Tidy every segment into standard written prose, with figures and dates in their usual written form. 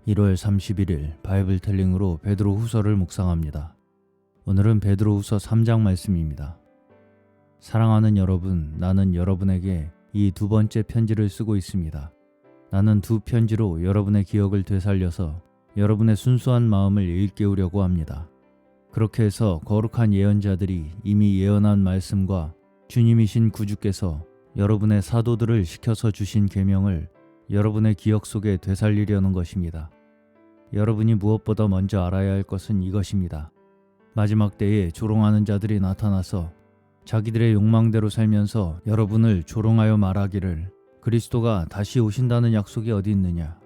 1월 31일 바이블텔링으로 베드로 후서를 묵상합니다. 오늘은 베드로 후서 3장 말씀입니다. 사랑하는 여러분, 나는 여러분에게 이 두 번째 편지를 쓰고 있습니다. 나는 두 편지로 여러분의 기억을 되살려서 여러분의 순수한 마음을 일깨우려고 합니다. 그렇게 해서 거룩한 예언자들이 이미 예언한 말씀과 주님이신 구주께서 여러분의 사도들을 시켜서 주신 계명을 여러분의 기억 속에 되살리려는 것입니다. 여러분이 무엇보다 먼저 알아야 할 것은 이것입니다. 마지막 때에 조롱하는 자들이 나타나서 자기들의 욕망대로 살면서 여러분을 조롱하여 말하기를 그리스도가 다시 오신다는 약속이 어디 있느냐?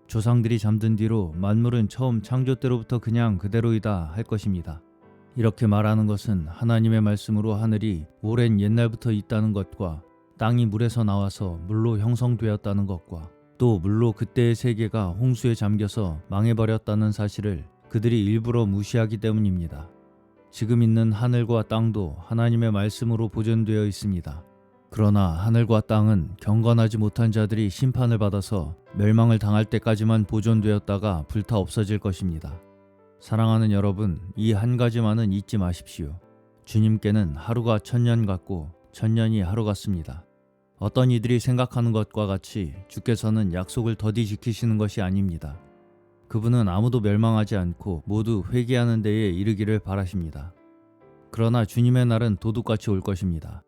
조상들이 잠든 뒤로 만물은 처음 창조 때로부터 그냥 그대로이다 할 것입니다. 이렇게 말하는 것은 하나님의 말씀으로 하늘이 오랜 옛날부터 있다는 것과 땅이 물에서 나와서 물로 형성되었다는 것과 또 물로 그때의 세계가 홍수에 잠겨서 망해버렸다는 사실을 그들이 일부러 무시하기 때문입니다. 지금 있는 하늘과 땅도 하나님의 말씀으로 보존되어 있습니다. 그러나 하늘과 땅은 경건하지 못한 자들이 심판을 받아서 멸망을 당할 때까지만 보존되었다가 불타 없어질 것입니다. 사랑하는 여러분, 이 한 가지만은 잊지 마십시오. 주님께는 하루가 천년 같고 천년이 하루 같습니다. 어떤 이들이 생각하는 것과 같이 주께서는 약속을 더디 지키시는 것이 아닙니다. 그분은 아무도 멸망하지 않고 모두 회개하는 데에 이르기를 바라십니다. 그러나 주님의 날은 도둑같이 올 것입니다.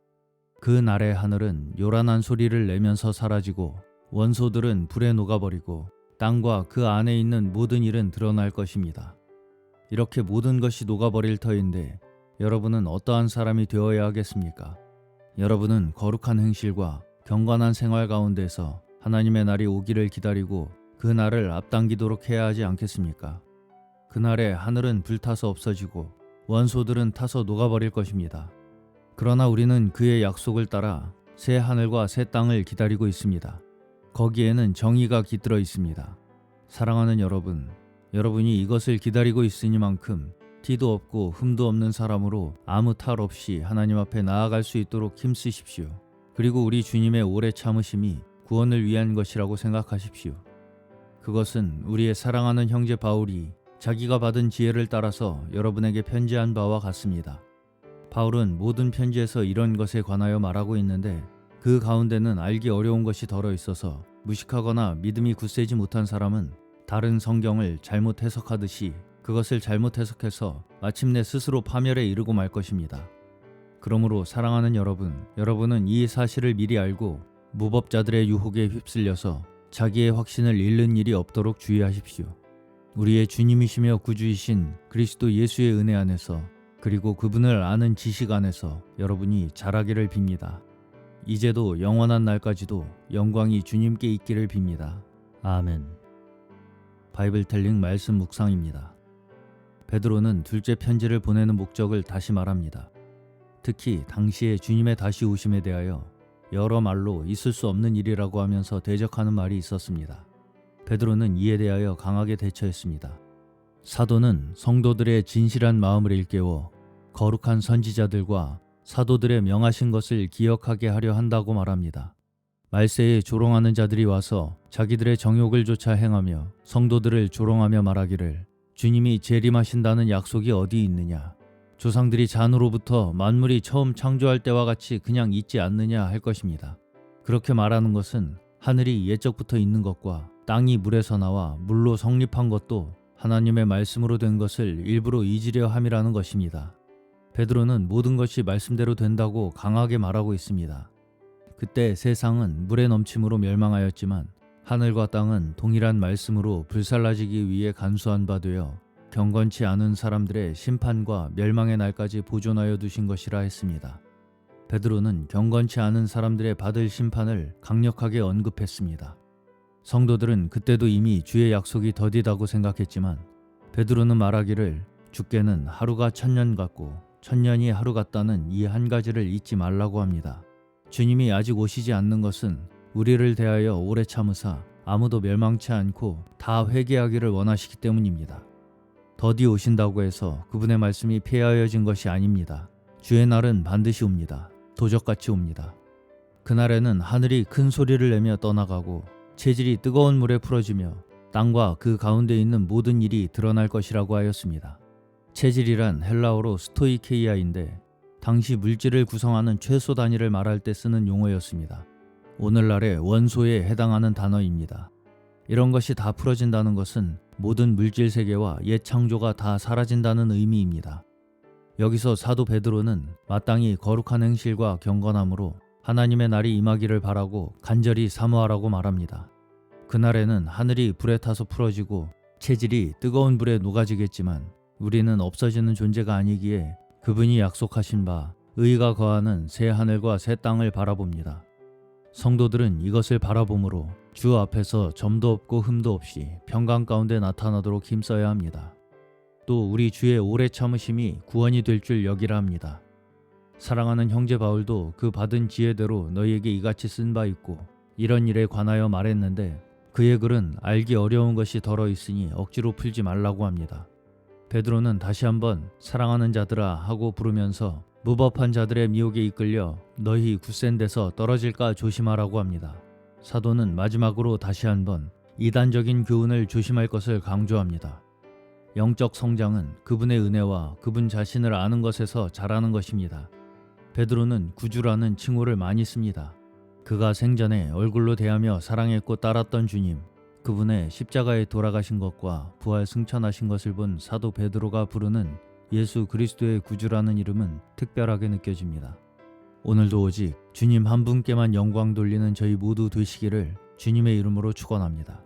그 날의 하늘은 요란한 소리를 내면서 사라지고 원소들은 불에 녹아버리고 땅과 그 안에 있는 모든 일은 드러날 것입니다. 이렇게 모든 것이 녹아버릴 터인데 여러분은 어떠한 사람이 되어야 하겠습니까? 여러분은 거룩한 행실과 경건한 생활 가운데서 하나님의 날이 오기를 기다리고 그 날을 앞당기도록 해야 하지 않겠습니까? 그날에 하늘은 불타서 없어지고 원소들은 타서 녹아버릴 것입니다. 그러나 우리는 그의 약속을 따라 새 하늘과 새 땅을 기다리고 있습니다. 거기에는 정의가 깃들어 있습니다. 사랑하는 여러분, 여러분이 이것을 기다리고 있으니만큼 티도 없고 흠도 없는 사람으로 아무 탈 없이 하나님 앞에 나아갈 수 있도록 힘쓰십시오. 그리고 우리 주님의 오래 참으심이 구원을 위한 것이라고 생각하십시오. 그것은 우리의 사랑하는 형제 바울이 자기가 받은 지혜를 따라서 여러분에게 편지한 바와 같습니다. 바울은 모든 편지에서 이런 것에 관하여 말하고 있는데 그 가운데는 알기 어려운 것이 덜어 있어서 무식하거나 믿음이 굳세지 못한 사람은 다른 성경을 잘못 해석하듯이 그것을 잘못 해석해서 마침내 스스로 파멸에 이르고 말 것입니다. 그러므로 사랑하는 여러분, 여러분은 이 사실을 미리 알고 무법자들의 유혹에 휩쓸려서 자기의 확신을 잃는 일이 없도록 주의하십시오. 우리의 주님이시며 구주이신 그리스도 예수의 은혜 안에서 그리고 그분을 아는 지식 안에서 여러분이 자라기를 빕니다. 이제도 영원한 날까지도 영광이 주님께 있기를 빕니다. 아멘. 바이블텔링 말씀 묵상입니다. 베드로는 둘째 편지를 보내는 목적을 다시 말합니다. 특히 당시에 주님의 다시 오심에 대하여 여러 말로 있을 수 없는 일이라고 하면서 대적하는 말이 있었습니다. 베드로는 이에 대하여 강하게 대처했습니다. 사도는 성도들의 진실한 마음을 일깨워 거룩한 선지자들과 사도들의 명하신 것을 기억하게 하려 한다고 말합니다. 말세에 조롱하는 자들이 와서 자기들의 정욕을 조차 행하며 성도들을 조롱하며 말하기를 주님이 재림하신다는 약속이 어디 있느냐? 조상들이 잔으로부터 만물이 처음 창조할 때와 같이 그냥 있지 않느냐 할 것입니다. 그렇게 말하는 것은 하늘이 옛적부터 있는 것과 땅이 물에서 나와 물로 성립한 것도 하나님의 말씀으로 된 것을 일부러 잊으려 함이라는 것입니다. 베드로는 모든 것이 말씀대로 된다고 강하게 말하고 있습니다. 그때 세상은 물의 넘침으로 멸망하였지만 하늘과 땅은 동일한 말씀으로 불살라지기 위해 간수한 바 되어 경건치 않은 사람들의 심판과 멸망의 날까지 보존하여 두신 것이라 했습니다. 베드로는 경건치 않은 사람들의 받을 심판을 강력하게 언급했습니다. 성도들은 그때도 이미 주의 약속이 더디다고 생각했지만 베드로는 말하기를 주께는 하루가 천년 같고 천년이 하루 같다는 이 한 가지를 잊지 말라고 합니다. 주님이 아직 오시지 않는 것은 우리를 대하여 오래 참으사 아무도 멸망치 않고 다 회개하기를 원하시기 때문입니다. 더디 오신다고 해서 그분의 말씀이 폐하여진 것이 아닙니다. 주의 날은 반드시 옵니다. 도적같이 옵니다. 그날에는 하늘이 큰 소리를 내며 떠나가고 체질이 뜨거운 물에 풀어지며 땅과 그 가운데 있는 모든 일이 드러날 것이라고 하였습니다. 체질이란 헬라어로 스토이케이아인데 당시 물질을 구성하는 최소 단위를 말할 때 쓰는 용어였습니다. 오늘날의 원소에 해당하는 단어입니다. 이런 것이 다 풀어진다는 것은 모든 물질 세계와 옛 창조가 다 사라진다는 의미입니다. 여기서 사도 베드로는 마땅히 거룩한 행실과 경건함으로 하나님의 날이 임하기를 바라고 간절히 사모하라고 말합니다. 그날에는 하늘이 불에 타서 풀어지고 체질이 뜨거운 불에 녹아지겠지만 우리는 없어지는 존재가 아니기에 그분이 약속하신 바 의가 거하는 새 하늘과 새 땅을 바라봅니다. 성도들은 이것을 바라보므로 주 앞에서 점도 없고 흠도 없이 평강 가운데 나타나도록 힘써야 합니다. 또 우리 주의 오래 참으심이 구원이 될 줄 여기라 합니다. 사랑하는 형제 바울도 그 받은 지혜대로 너희에게 이같이 쓴 바 있고 이런 일에 관하여 말했는데 그의 글은 알기 어려운 것이 덜어 있으니 억지로 풀지 말라고 합니다. 베드로는 다시 한번 사랑하는 자들아 하고 부르면서 무법한 자들의 미혹에 이끌려 너희 굳센 데서 떨어질까 조심하라고 합니다. 사도는 마지막으로 다시 한번 이단적인 교훈을 조심할 것을 강조합니다. 영적 성장은 그분의 은혜와 그분 자신을 아는 것에서 자라는 것입니다. 베드로는 구주라는 칭호를 많이 씁니다. 그가 생전에 얼굴로 대하며 사랑했고 따랐던 주님, 그분의 십자가에 돌아가신 것과 부활 승천하신 것을 본 사도 베드로가 부르는 예수 그리스도의 구주라는 이름은 특별하게 느껴집니다. 오늘도 오직 주님 한 분께만 영광 돌리는 저희 모두 되시기를 주님의 이름으로 축원합니다.